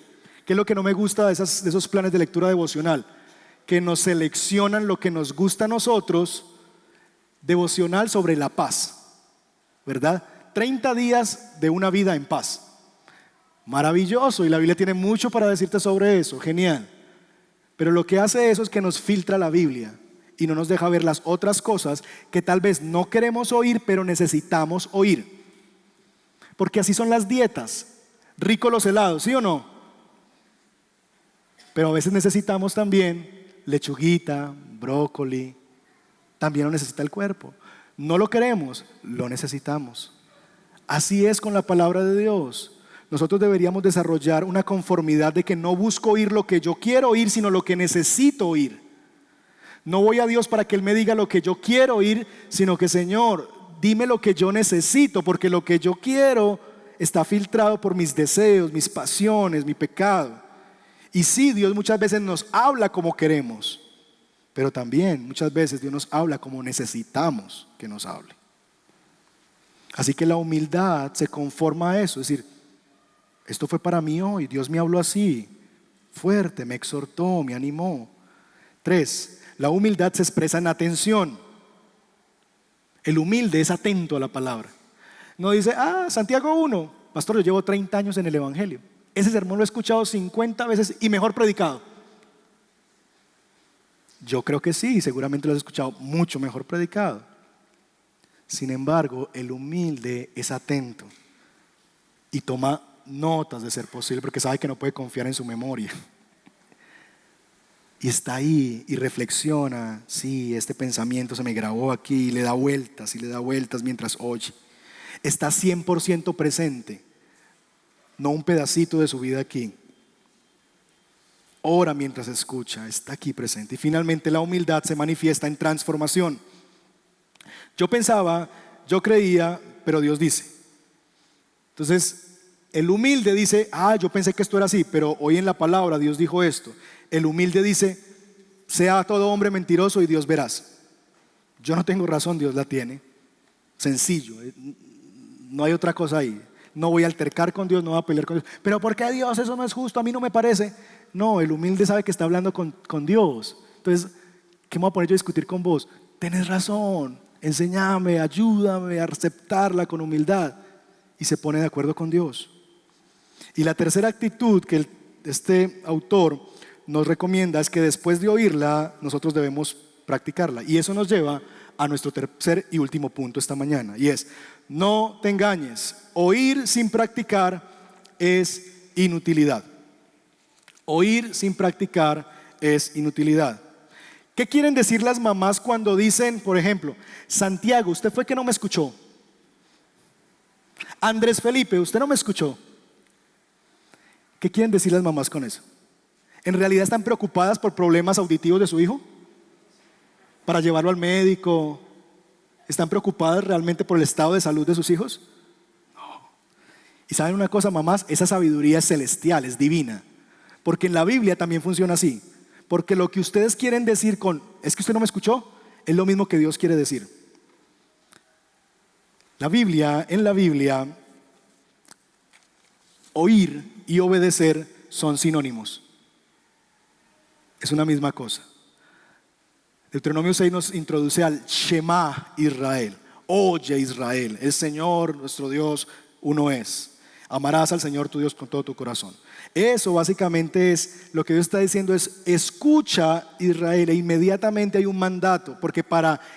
¿Qué es lo que no me gusta de esos planes de lectura devocional? Que nos seleccionan lo que nos gusta a nosotros. Devocional sobre la paz, ¿verdad? 30 días de una vida en paz. Maravilloso, y la Biblia tiene mucho para decirte sobre eso, genial. Pero lo que hace eso es que nos filtra la Biblia y no nos deja ver las otras cosas que tal vez no queremos oír, pero necesitamos oír. Porque así son las dietas. Rico los helados, ¿sí o no? Pero a veces necesitamos también lechuguita, brócoli. También lo necesita el cuerpo. No lo queremos, lo necesitamos. Así es con la palabra de Dios. Nosotros deberíamos desarrollar una conformidad de que no busco oír lo que yo quiero oír, sino lo que necesito oír. No voy a Dios para que Él me diga lo que yo quiero oír, sino que: Señor, dime lo que yo necesito, porque lo que yo quiero está filtrado por mis deseos, mis pasiones, mi pecado. Y sí, Dios muchas veces nos habla como queremos, pero también muchas veces Dios nos habla como necesitamos que nos hable. Así que la humildad se conforma a eso, es decir: esto fue para mí hoy, Dios me habló así, fuerte, me exhortó, me animó. 3. La humildad se expresa en atención. El humilde es atento a la palabra. No dice, Santiago 1, pastor, yo llevo 30 años en el Evangelio. Ese sermón lo he escuchado 50 veces y mejor predicado. Yo creo que sí, seguramente lo has escuchado mucho mejor predicado. Sin embargo, el humilde es atento y toma notas de ser posible porque sabe que no puede confiar en su memoria. Y está ahí y reflexiona, sí, este pensamiento se me grabó aquí, y le da vueltas mientras oye. Está 100% presente, no un pedacito de su vida aquí. Ora mientras escucha, está aquí presente. Y finalmente la humildad se manifiesta en transformación. Yo creía, pero Dios dice. Entonces, el humilde dice, yo pensé que esto era así, pero hoy en la palabra Dios dijo esto. El humilde dice, sea todo hombre mentiroso y Dios verás. Yo no tengo razón, Dios la tiene. Sencillo, no hay otra cosa ahí. No voy a altercar con Dios, no voy a pelear con Dios. Pero ¿por qué Dios? Eso no es justo, a mí no me parece. No, el humilde sabe que está hablando con Dios. Entonces, ¿qué me voy a poner yo a discutir con vos? Tenés razón, enséñame, ayúdame a aceptarla con humildad. Y se pone de acuerdo con Dios. Y la tercera actitud que este autor nos recomienda es que después de oírla, nosotros debemos practicarla. Y eso nos lleva a nuestro tercer y último punto esta mañana. Y es, no te engañes, oír sin practicar es inutilidad. Oír sin practicar es inutilidad. ¿Qué quieren decir las mamás cuando dicen, por ejemplo, Santiago, usted fue que no me escuchó? Andrés Felipe, usted no me escuchó. ¿Qué quieren decir las mamás con eso? ¿En realidad están preocupadas por problemas auditivos de su hijo? ¿Para llevarlo al médico? ¿Están preocupadas realmente por el estado de salud de sus hijos? No. Y saben una cosa, mamás, esa sabiduría es celestial, es divina. Porque en la Biblia también funciona así. Porque lo que ustedes quieren decir con, es que usted no me escuchó, es lo mismo que Dios quiere decir. En la Biblia, oír y obedecer son sinónimos. Es una misma cosa. Deuteronomio 6 nos introduce al Shema Israel. Oye Israel, el Señor nuestro Dios uno es. Amarás al Señor tu Dios con todo tu corazón. Eso básicamente es lo que Dios está diciendo, es escucha Israel, e inmediatamente hay un mandato, porque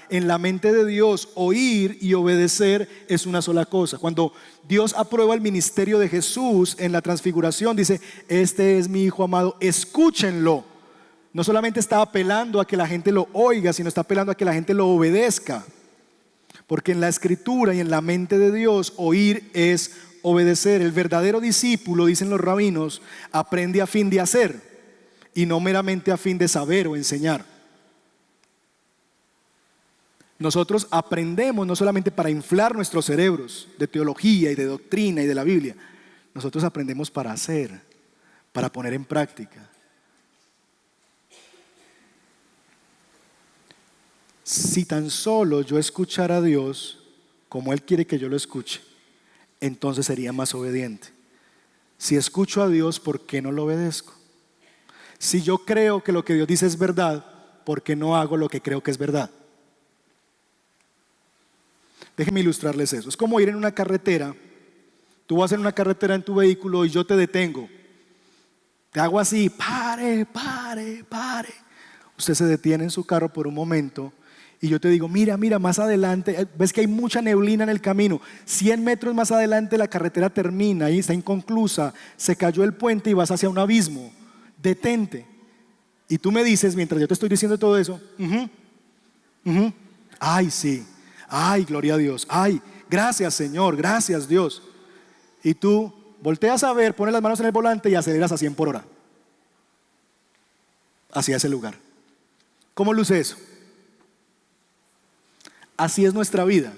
en la mente de Dios oír y obedecer es una sola cosa. Cuando Dios aprueba el ministerio de Jesús en la transfiguración, dice, este es mi Hijo amado, escúchenlo. No solamente está apelando a que la gente lo oiga, sino está apelando a que la gente lo obedezca. Porque en la escritura y en la mente de Dios, oír es obedecer. El verdadero discípulo, dicen los rabinos, aprende a fin de hacer y no meramente a fin de saber o enseñar. Nosotros aprendemos no solamente para inflar nuestros cerebros de teología y de doctrina y de la Biblia. Nosotros aprendemos para hacer, para poner en práctica. Si tan solo yo escuchara a Dios como Él quiere que yo lo escuche, entonces sería más obediente. Si escucho a Dios, ¿por qué no lo obedezco? Si yo creo que lo que Dios dice es verdad, ¿por qué no hago lo que creo que es verdad? Déjenme ilustrarles eso. Es como ir en una carretera. Tú vas en una carretera en tu vehículo y yo te detengo. Te hago así, pare, pare, pare. Usted se detiene en su carro por un momento y yo te digo, mira, más adelante, ves que hay mucha neblina en el camino. 100 metros más adelante la carretera termina, ahí está inconclusa, se cayó el puente y vas hacia un abismo. Detente. Y tú me dices, mientras yo te estoy diciendo todo eso, ay, sí, ay, gloria a Dios, ay, gracias Señor, gracias Dios. Y tú volteas a ver, pones las manos en el volante y aceleras a 100 por hora hacia ese lugar. ¿Cómo luce eso? Así es nuestra vida.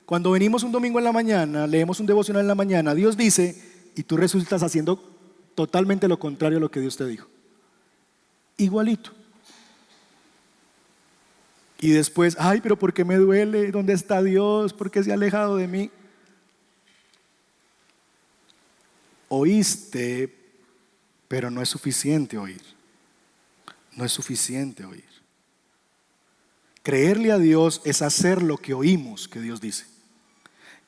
Cuando venimos un domingo en la mañana, leemos un devocional en la mañana, Dios dice, y tú resultas haciendo totalmente lo contrario a lo que Dios te dijo. Igualito. Y después, ay, pero ¿por qué me duele? ¿Dónde está Dios? ¿Por qué se ha alejado de mí? Oíste, pero no es suficiente oír. No es suficiente oír. Creerle a Dios es hacer lo que oímos que Dios dice.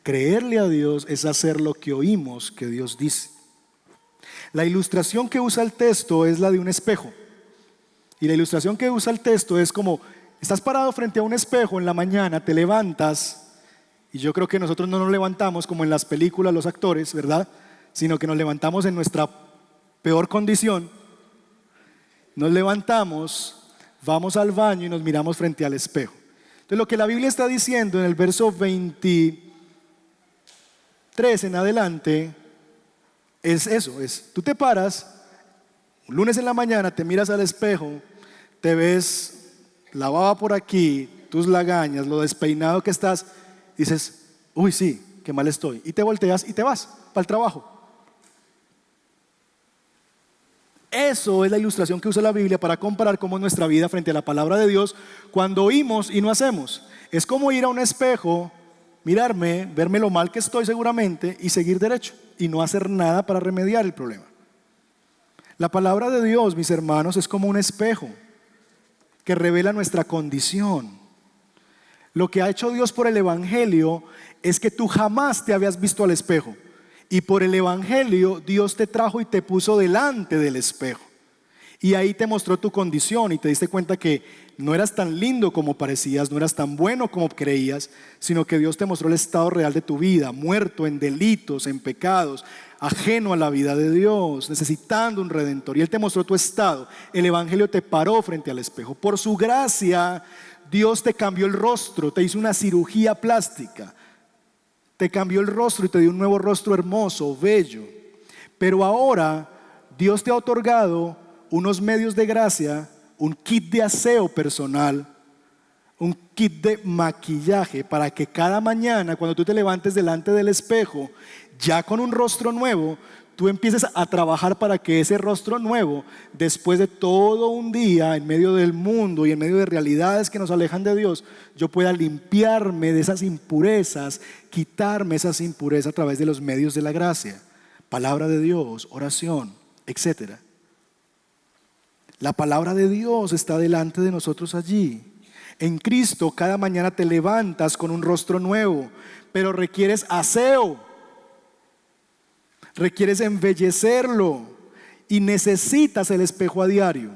Creerle a Dios es hacer lo que oímos que Dios dice. La ilustración que usa el texto es la de un espejo. Y la ilustración que usa el texto es como, estás parado frente a un espejo en la mañana, te levantas, y yo creo que nosotros no nos levantamos como en las películas los actores, ¿verdad? Sino que nos levantamos en nuestra peor condición. Nos levantamos, vamos al baño y nos miramos frente al espejo. Entonces lo que la Biblia está diciendo en el verso 23 en adelante es eso, tú te paras un lunes en la mañana, te miras al espejo, te ves la baba por aquí, tus lagañas, lo despeinado que estás, dices, uy sí, qué mal estoy, y te volteas y te vas para el trabajo. Eso es la ilustración que usa la Biblia para comparar cómo es nuestra vida frente a la palabra de Dios cuando oímos y no hacemos. Es como ir a un espejo, mirarme, verme lo mal que estoy seguramente y seguir derecho y no hacer nada para remediar el problema. La palabra de Dios, mis hermanos, es como un espejo que revela nuestra condición. Lo que ha hecho Dios por el Evangelio es que tú jamás te habías visto al espejo. Y por el Evangelio Dios te trajo y te puso delante del espejo. Y ahí te mostró tu condición y te diste cuenta que no eras tan lindo como parecías, no eras tan bueno como creías, sino que Dios te mostró el estado real de tu vida, muerto en delitos, en pecados, ajeno a la vida de Dios, necesitando un redentor. Y Él te mostró tu estado. El Evangelio te paró frente al espejo. Por su gracia, Dios te cambió el rostro, te hizo una cirugía plástica. Te cambió el rostro y te dio un nuevo rostro hermoso, bello. Pero ahora Dios te ha otorgado unos medios de gracia, un kit de aseo personal, un kit de maquillaje para que cada mañana cuando tú te levantes delante del espejo, ya con un rostro nuevo, tú empieces a trabajar para que ese rostro nuevo, después de todo un día en medio del mundo y en medio de realidades que nos alejan de Dios, yo pueda limpiarme de esas impurezas, quitarme esas impurezas a través de los medios de la gracia, palabra de Dios, oración, etc. La palabra de Dios está delante de nosotros allí. En Cristo cada mañana te levantas con un rostro nuevo, pero requieres aseo. Requieres embellecerlo y necesitas el espejo a diario.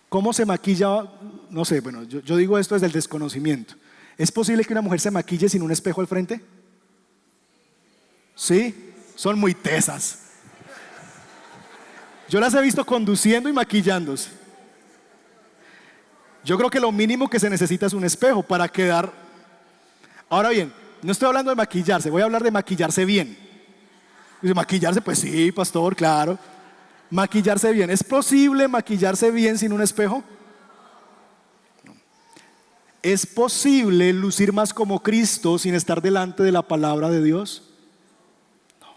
¿Cómo se maquilla? No sé, bueno, yo digo esto desde el desconocimiento. ¿Es posible que una mujer se maquille sin un espejo al frente? ¿Sí? Son muy tesas. Yo las he visto conduciendo y maquillándose. Yo creo que lo mínimo que se necesita es un espejo para quedar. Ahora bien, no estoy hablando de maquillarse, voy a hablar de maquillarse bien. Dice, maquillarse, pues sí, pastor, claro. Maquillarse bien. ¿Es posible maquillarse bien sin un espejo? No. ¿Es posible lucir más como Cristo sin estar delante de la palabra de Dios? No.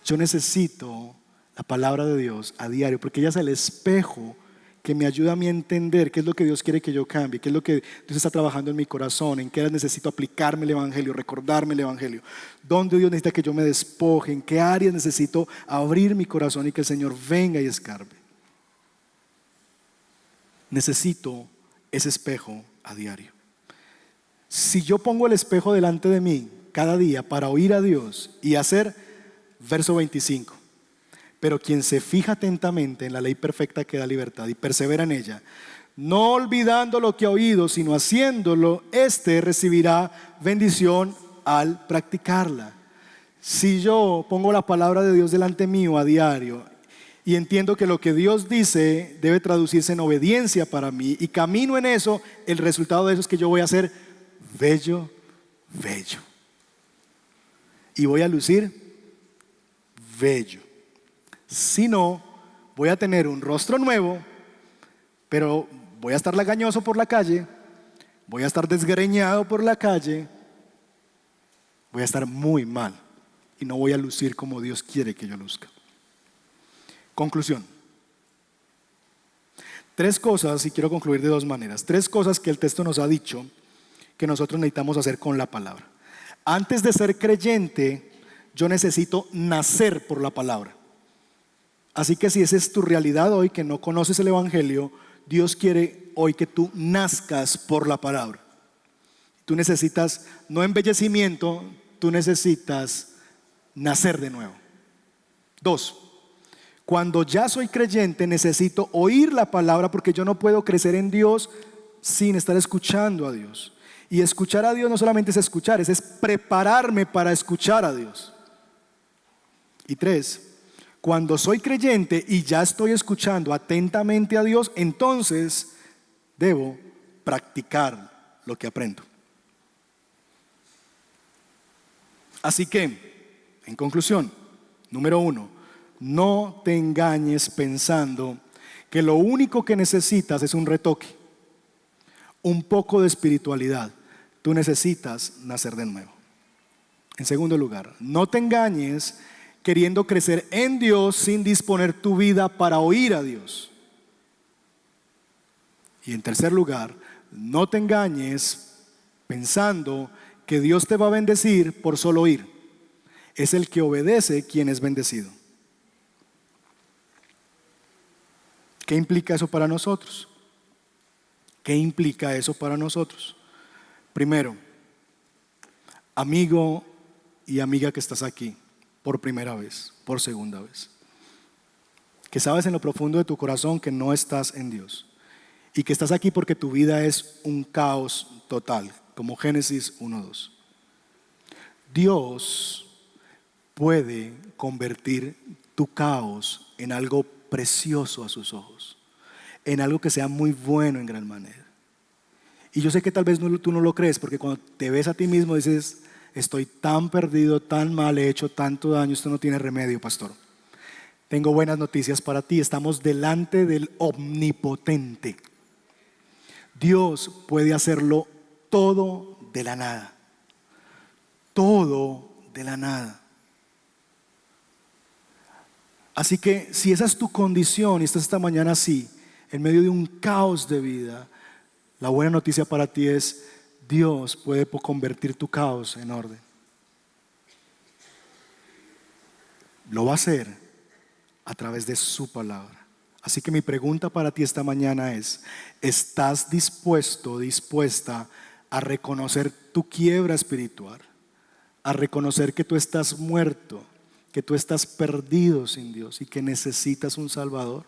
Yo necesito la palabra de Dios a diario porque ella es el espejo que me ayuda a mí a entender qué es lo que Dios quiere que yo cambie, qué es lo que Dios está trabajando en mi corazón, en qué necesito aplicarme el Evangelio, recordarme el Evangelio, dónde Dios necesita que yo me despoje, en qué áreas necesito abrir mi corazón y que el Señor venga y escarbe. Necesito ese espejo a diario. Si yo pongo el espejo delante de mí cada día para oír a Dios y hacer, verso 25, pero quien se fija atentamente en la ley perfecta que da libertad y persevera en ella, no olvidando lo que ha oído, sino haciéndolo, éste recibirá bendición al practicarla. Si yo pongo la palabra de Dios delante mío a diario y entiendo que lo que Dios dice debe traducirse en obediencia para mí y camino en eso, el resultado de eso es que yo voy a ser bello, bello. Y voy a lucir bello. Si no, voy a tener un rostro nuevo, pero voy a estar lagañoso por la calle, voy a estar desgreñado por la calle, voy a estar muy mal y no voy a lucir como Dios quiere que yo luzca. Conclusión. 3 cosas, y quiero concluir de 2 maneras. 3 cosas que el texto nos ha dicho que nosotros necesitamos hacer con la palabra. Antes de ser creyente, yo necesito nacer por la palabra. Así que si esa es tu realidad hoy, que no conoces el Evangelio, Dios quiere hoy que tú nazcas por la palabra. Tú necesitas no embellecimiento, tú necesitas nacer de nuevo. 2, cuando ya soy creyente necesito oír la palabra, porque yo no puedo crecer en Dios sin estar escuchando a Dios. Y escuchar a Dios no solamente es escuchar, es prepararme para escuchar a Dios. Y 3, cuando soy creyente y ya estoy escuchando atentamente a Dios, entonces debo practicar lo que aprendo. Así que, en conclusión, número 1, no te engañes pensando que lo único que necesitas es un retoque, un poco de espiritualidad. Tú necesitas nacer de nuevo. En segundo lugar, no te engañes queriendo crecer en Dios sin disponer tu vida para oír a Dios. Y en tercer lugar, no te engañes pensando que Dios te va a bendecir por solo oír. Es el que obedece quien es bendecido. ¿Qué implica eso para nosotros? ¿Qué implica eso para nosotros? Primero, amigo y amiga que estás aquí por primera vez, por segunda vez, que sabes en lo profundo de tu corazón que no estás en Dios y que estás aquí porque tu vida es un caos total, como Génesis 1:2. Dios puede convertir tu caos en algo precioso a sus ojos, en algo que sea muy bueno en gran manera. Y yo sé que tal vez tú no lo crees, porque cuando te ves a ti mismo dices: estoy tan perdido, tan mal, he hecho tanto daño, esto no tiene remedio, pastor. Tengo buenas noticias para ti, estamos delante del omnipotente. Dios puede hacerlo todo de la nada, todo de la nada. Así que si esa es tu condición y estás esta mañana así, en medio de un caos de vida, la buena noticia para ti es: Dios puede convertir tu caos en orden. Lo va a hacer a través de su palabra. Así que mi pregunta para ti esta mañana es: ¿estás dispuesto, dispuesta a reconocer tu quiebra espiritual? A reconocer que tú estás muerto, que tú estás perdido sin Dios y que necesitas un Salvador.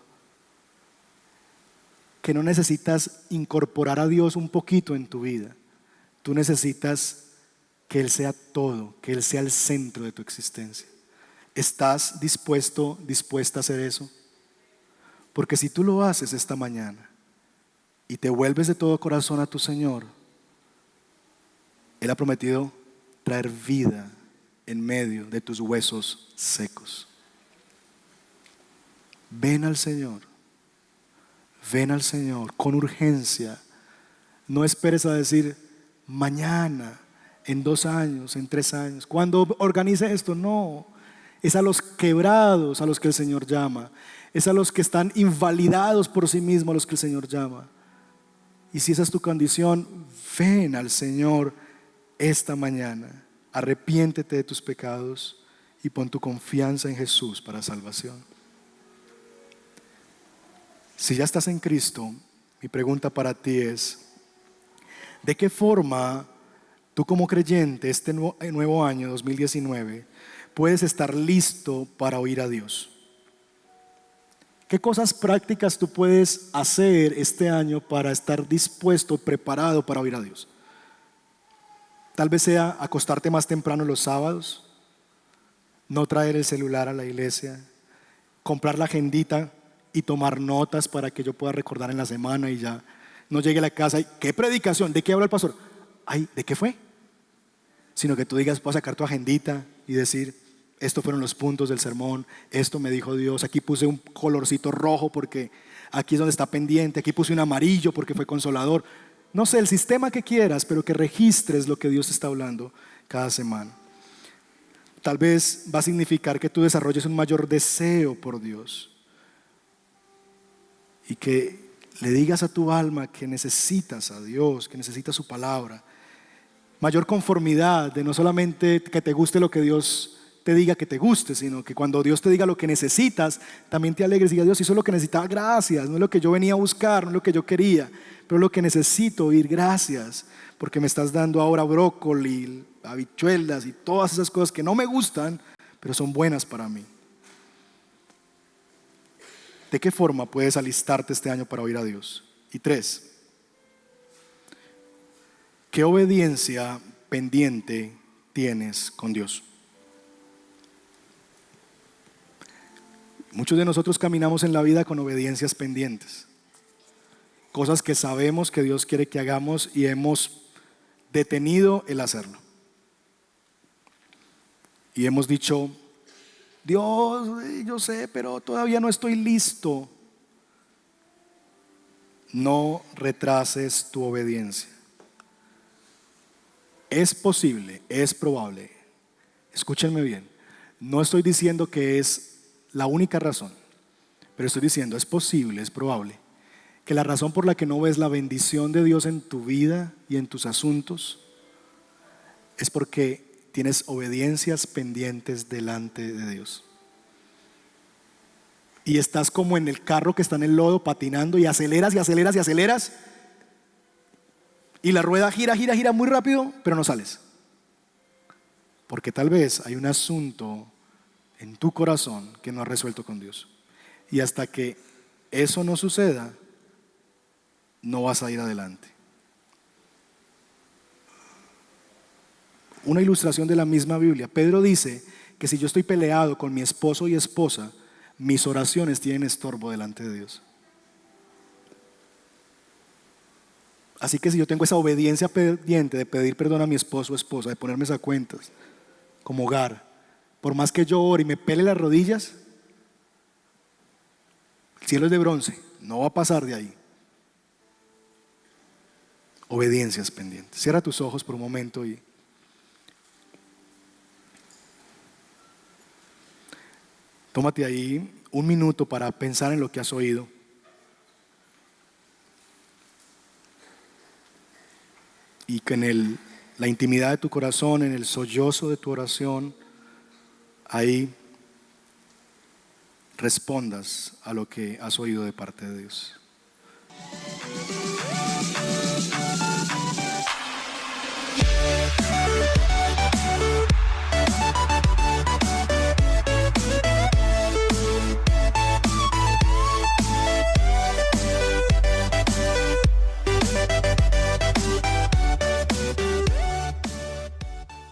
Que no necesitas incorporar a Dios un poquito en tu vida. Tú necesitas que Él sea todo, que Él sea el centro de tu existencia. ¿Estás dispuesto, dispuesta a hacer eso? Porque si tú lo haces esta mañana y te vuelves de todo corazón a tu Señor, Él ha prometido traer vida en medio de tus huesos secos. Ven al Señor. Ven al Señor con urgencia. No esperes a decir mañana, en 2 años, en 3 años, cuando organice esto. No, es a los quebrados a los que el Señor llama. Es a los que están invalidados por sí mismos a los que el Señor llama. Y si esa es tu condición, ven al Señor esta mañana. Arrepiéntete de tus pecados y pon tu confianza en Jesús para salvación. Si ya estás en Cristo, mi pregunta para ti es: ¿de qué forma tú como creyente este nuevo año 2019 puedes estar listo para oír a Dios? ¿Qué cosas prácticas tú puedes hacer este año para estar dispuesto, preparado para oír a Dios? Tal vez sea acostarte más temprano los sábados, no traer el celular a la iglesia, comprar la agendita y tomar notas para que yo pueda recordar en la semana y ya no llegue a la casa y ¿qué predicación? ¿De qué habla el pastor? Ay, ¿de qué fue? Sino que tú digas: puedo sacar tu agendita y decir: estos fueron los puntos del sermón, esto me dijo Dios, aquí puse un colorcito rojo porque aquí es donde está pendiente, aquí puse un amarillo porque fue consolador. No sé, el sistema que quieras, pero que registres lo que Dios está hablando cada semana. Tal vez va a significar que tú desarrolles un mayor deseo por Dios y que le digas a tu alma que necesitas a Dios, que necesitas su palabra. Mayor conformidad, de no solamente que te guste lo que Dios te diga que te guste, sino que cuando Dios te diga lo que necesitas, también te alegres y digas: Dios, eso es lo que necesitaba, gracias, no es lo que yo venía a buscar, no es lo que yo quería, pero es lo que necesito oír, gracias, porque me estás dando ahora brócoli, habichuelas y todas esas cosas que no me gustan, pero son buenas para mí. ¿De qué forma puedes alistarte este año para oír a Dios? Y 3, ¿qué obediencia pendiente tienes con Dios? Muchos de nosotros caminamos en la vida con obediencias pendientes, cosas que sabemos que Dios quiere que hagamos y hemos detenido el hacerlo. Y hemos dicho: Dios, yo sé, pero todavía no estoy listo. No retrases tu obediencia. Es posible, es probable. Escúchenme bien. No estoy diciendo que es la única razón, pero estoy diciendo: es posible, es probable que la razón por la que no ves la bendición de Dios en tu vida y en tus asuntos es porque tienes obediencias pendientes delante de Dios. Y estás como en el carro que está en el lodo patinando y aceleras y aceleras y aceleras, y la rueda gira, gira, gira muy rápido, pero no sales. Porque tal vez hay un asunto en tu corazón que no has resuelto con Dios. Y hasta que eso no suceda, no vas a ir adelante. Una ilustración de la misma Biblia. Pedro dice que si yo estoy peleado con mi esposo y esposa, mis oraciones tienen estorbo delante de Dios. Así que si yo tengo esa obediencia pendiente de pedir perdón a mi esposo o esposa, de ponerme esas cuentas como hogar, por más que yo ore y me pele las rodillas, el cielo es de bronce, no va a pasar de ahí. Obediencias pendientes. Cierra tus ojos por un momento y tómate ahí un minuto para pensar en lo que has oído. Y que en la intimidad de tu corazón, en el sollozo de tu oración, ahí respondas a lo que has oído de parte de Dios.